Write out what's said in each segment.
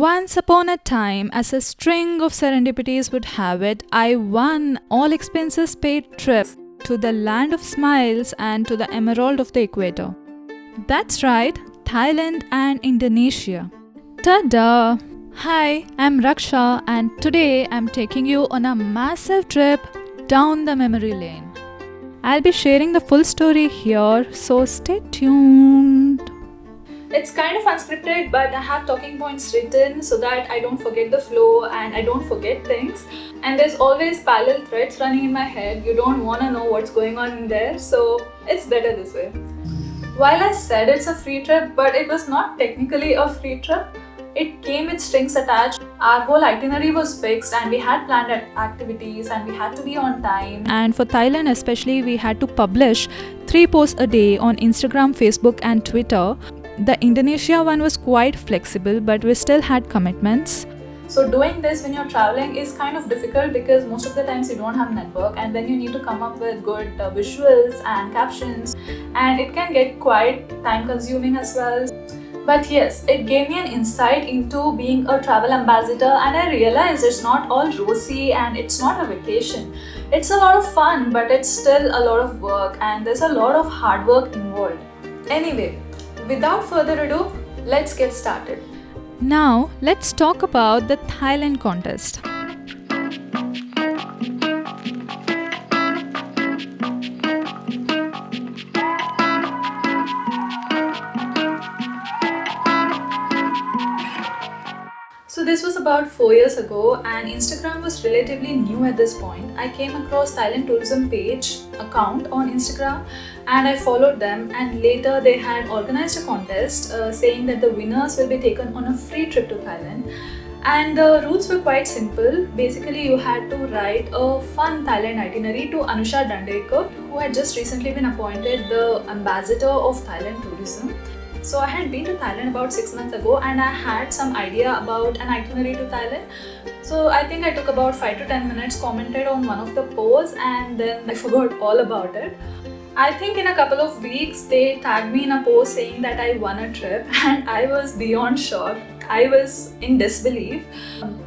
Once upon a time, as a string of serendipities would have it, I won all expenses paid trip to the land of smiles and to the emerald of the equator. That's right, Thailand and Indonesia. Ta-da! Hi, I'm Raksha and today I'm taking you on a massive trip down the memory lane. I'll be sharing the full story here, so stay tuned. It's kind of unscripted, but I have talking points written so that I don't forget the flow and I don't forget things. And there's always parallel threads running in my head. You don't want to know what's going on in there, so it's better this way. While I said it's a free trip, but it was not technically a free trip. It came with strings attached. Our whole itinerary was fixed and we had planned activities and we had to be on time. And for Thailand especially, we had to publish 3 posts a day on Instagram, Facebook and Twitter. The Indonesia one was quite flexible, but we still had commitments. So doing this when you're traveling is kind of difficult because most of the times you don't have network and then you need to come up with good visuals and captions, and it can get quite time consuming as well. But yes, it gave me an insight into being a travel ambassador, and I realized it's not all rosy and it's not a vacation. It's a lot of fun, but it's still a lot of work and there's a lot of hard work involved. Anyway, without further ado, let's get started. Now, let's talk about the Thailand contest. So this was about 4 years ago and Instagram was relatively new at this point. I came across Thailand tourism page account on Instagram and I followed them, and later they had organized a contest saying that the winners will be taken on a free trip to Thailand. And the rules were quite simple. Basically, you had to write a fun Thailand itinerary to Anusha Dandekar, who had just recently been appointed the ambassador of Thailand tourism. So I had been to Thailand about 6 months ago and I had some idea about an itinerary to Thailand. So I think I took about 5 to 10 minutes, commented on one of the posts, and then I forgot all about it. I think in a couple of weeks they tagged me in a post saying that I won a trip and I was beyond shocked. I was in disbelief.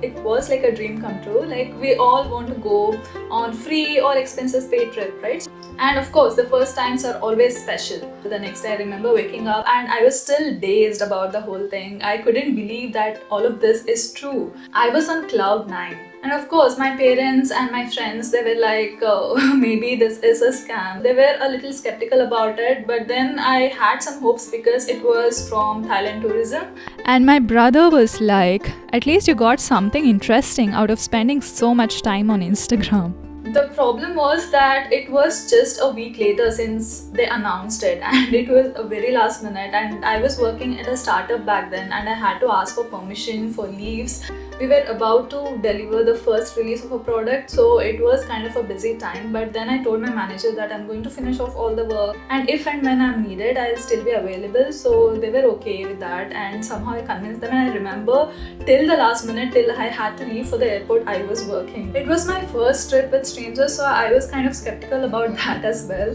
It was like a dream come true. Like, we all want to go on free or expenses paid trip, right? And of course, the first times are always special. The next day I remember waking up and I was still dazed about the whole thing. I couldn't believe that all of this is true. I was on cloud 9. And of course, my parents and my friends, they were like, oh, maybe this is a scam. They were a little skeptical about it, but then I had some hopes because it was from Thailand tourism. And my brother was like, at least you got something interesting out of spending so much time on Instagram. The problem was that it was just a week later since they announced it, and it was a very last minute, and I was working at a startup back then and I had to ask for permission for leaves. We were about to deliver the first release of a product, so it was kind of a busy time, but then I told my manager that I'm going to finish off all the work and if and when I'm needed, I'll still be available. So they were okay with that, and somehow I convinced them. And I remember till the last minute, till I had to leave for the airport, I was working. It was my first trip with strangers, so I was kind of skeptical about that as well.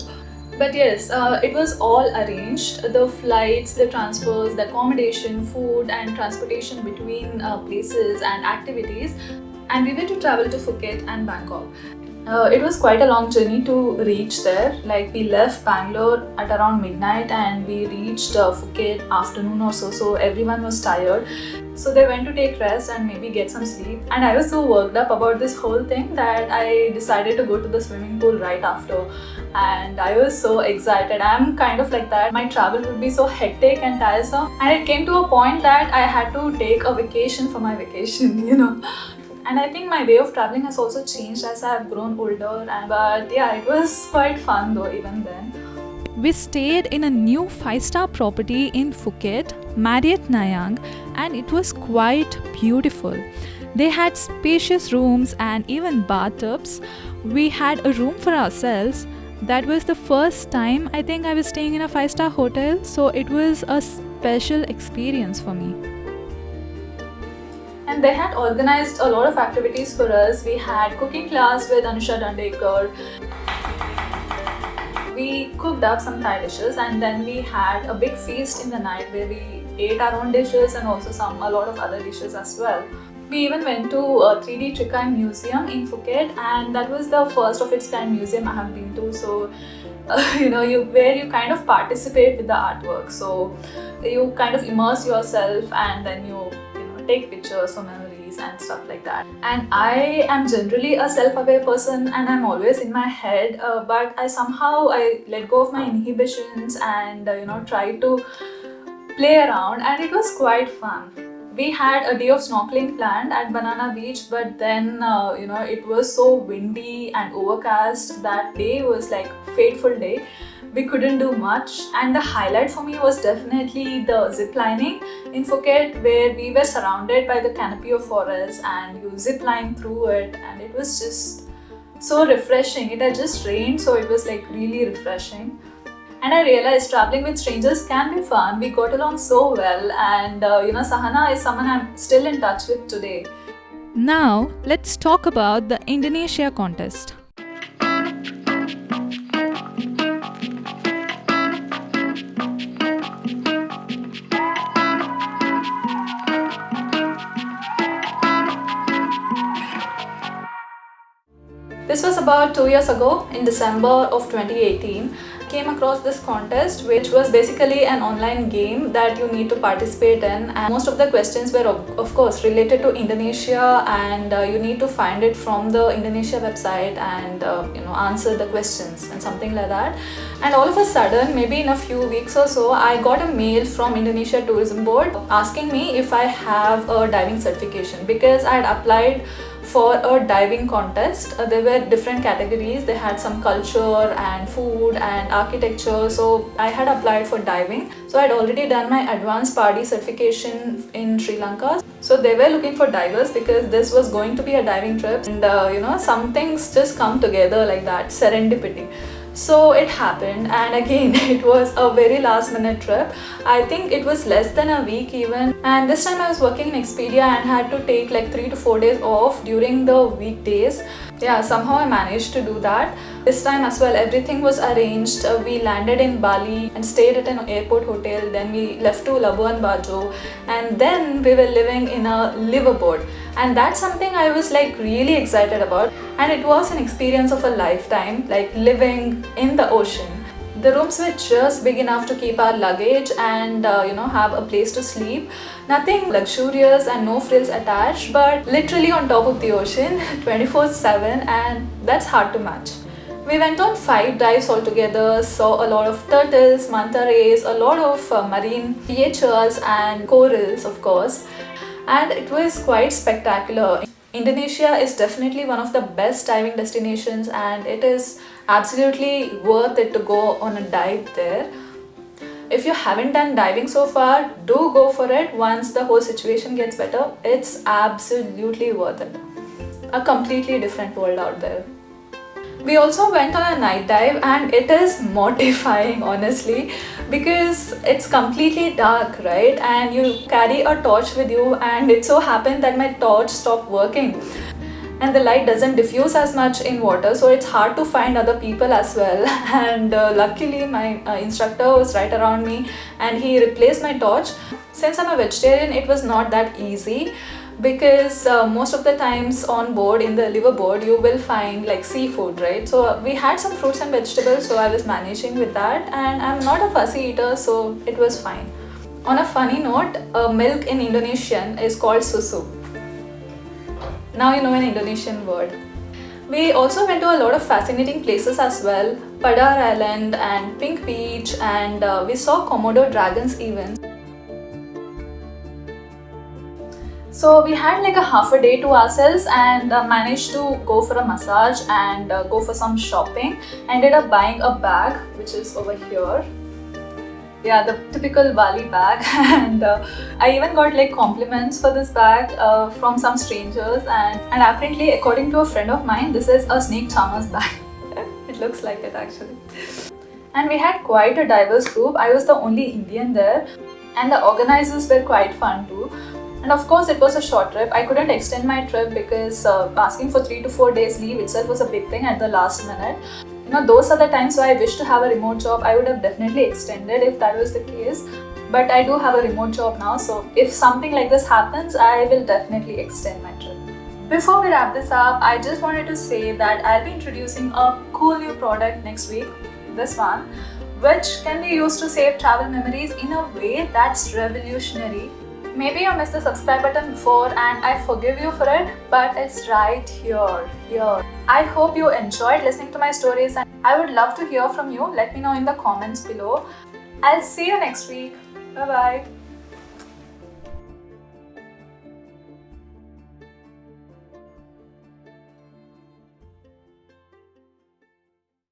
But yes, it was all arranged. The flights, the transfers, the accommodation, food and transportation between places and activities. And we were to travel to Phuket and Bangkok. It was quite a long journey to reach there. Like, we left Bangalore at around midnight and we reached Phuket afternoon or so everyone was tired. So they went to take rest and maybe get some sleep. And I was so worked up about this whole thing that I decided to go to the swimming pool right after. And I was so excited. I'm kind of like that. My travel would be so hectic and tiresome. And it came to a point that I had to take a vacation for my vacation, And I think my way of traveling has also changed as I have grown older. But yeah, it was quite fun though even then. We stayed in a new 5-star property in Phuket, Marriott Nayang, and it was quite beautiful. They had spacious rooms and even bathtubs. We had a room for ourselves. That was the first time I think I was staying in a 5-star hotel, so it was a special experience for me. And they had organized a lot of activities for us. We had cooking class with Anusha Dandekar. We cooked up some Thai dishes and then we had a big feast in the night where we ate our own dishes and also a lot of other dishes as well. We even went to a 3D Trikai museum in Phuket, and that was the first of its kind museum I have been to. So, where you kind of participate with the artwork. So, you kind of immerse yourself, and then you take pictures for memories and stuff like that. And I am generally a self-aware person, and I'm always in my head. But I let go of my inhibitions and try to play around, and it was quite fun. We had a day of snorkeling planned at Banana Beach, but then it was so windy and overcast. That day was like fateful day. We couldn't do much, and the highlight for me was definitely the zip lining in Phuket, where we were surrounded by the canopy of forest and you zip line through it, and it was just so refreshing. It had just rained, so it was like really refreshing. And I realized traveling with strangers can be fun. We got along so well, and Sahana is someone I'm still in touch with today. Now, let's talk about the Indonesia contest. This was about 2 years ago in December of 2018. I came across this contest, which was basically an online game that you need to participate in, and most of the questions were of course related to Indonesia, and you need to find it from the Indonesia website and answer the questions and something like that. And all of a sudden, maybe in a few weeks or so, I got a mail from Indonesia Tourism Board asking me if I have a diving certification, because I had applied for a diving contest. There were different categories. They had some culture and food and architecture. So I had applied for diving. So I had already done my advanced PADI certification in Sri Lanka. So they were looking for divers because this was going to be a diving trip. And some things just come together like that, serendipity. So it happened, and again it was a very last minute trip. I think it was less than a week even, and this time I was working in Expedia and had to take like 3 to 4 days off during the weekdays. Yeah, somehow I managed to do that. This time as well, everything was arranged. We landed in Bali and stayed at an airport hotel. Then we left to Labuan Bajo, and then we were living in a liveaboard. And that's something I was like really excited about. And it was an experience of a lifetime, like living in the ocean. The rooms were just big enough to keep our luggage and have a place to sleep. Nothing luxurious and no frills attached, but literally on top of the ocean 24/7, and that's hard to match. We went on 5 dives altogether, saw a lot of turtles, manta rays, a lot of marine creatures and corals of course, and it was quite spectacular. Indonesia is definitely one of the best diving destinations, and it is absolutely worth it to go on a dive there. If you haven't done diving so far, do go for it once the whole situation gets better. It's absolutely worth it. A completely different world out there. We also went on a night dive, and it is mortifying honestly, because it's completely dark, right? And you carry a torch with you, and it so happened that my torch stopped working. And the light doesn't diffuse as much in water, so it's hard to find other people as well. And luckily my instructor was right around me and he replaced my torch. Since I'm a vegetarian, it was not that easy, because most of the times on board in the liveaboard you will find like seafood, right? So we had some fruits and vegetables, so I was managing with that, and I'm not a fussy eater, so it was fine. On a funny note, milk in Indonesian is called susu. Now you know an Indonesian word. We also went to a lot of fascinating places as well. Padar Island and Pink Beach, and we saw Komodo dragons even. So we had like a half a day to ourselves, and managed to go for a massage and go for some shopping. Ended up buying a bag, which is over here. Yeah, the typical Bali bag. And I even got like compliments for this bag from some strangers, and apparently according to a friend of mine, this is a snake charmer's bag. It looks like it actually. And we had quite a diverse group. I was the only Indian there, and the organizers were quite fun too. And of course, it was a short trip. I couldn't extend my trip because asking for 3 to 4 days leave itself was a big thing at the last minute. Those are the times where I wish to have a remote job. I would have definitely extended if that was the case. but I do have a remote job now, so if something like this happens, I will definitely extend my trip. Before we wrap this up, I just wanted to say that I'll be introducing a cool new product next week, this one, which can be used to save travel memories in a way that's revolutionary. Maybe you missed the subscribe button before and I forgive you for it, but it's right here. I hope you enjoyed listening to my stories and I would love to hear from you. Let me know in the comments below. I'll see you next week. Bye bye.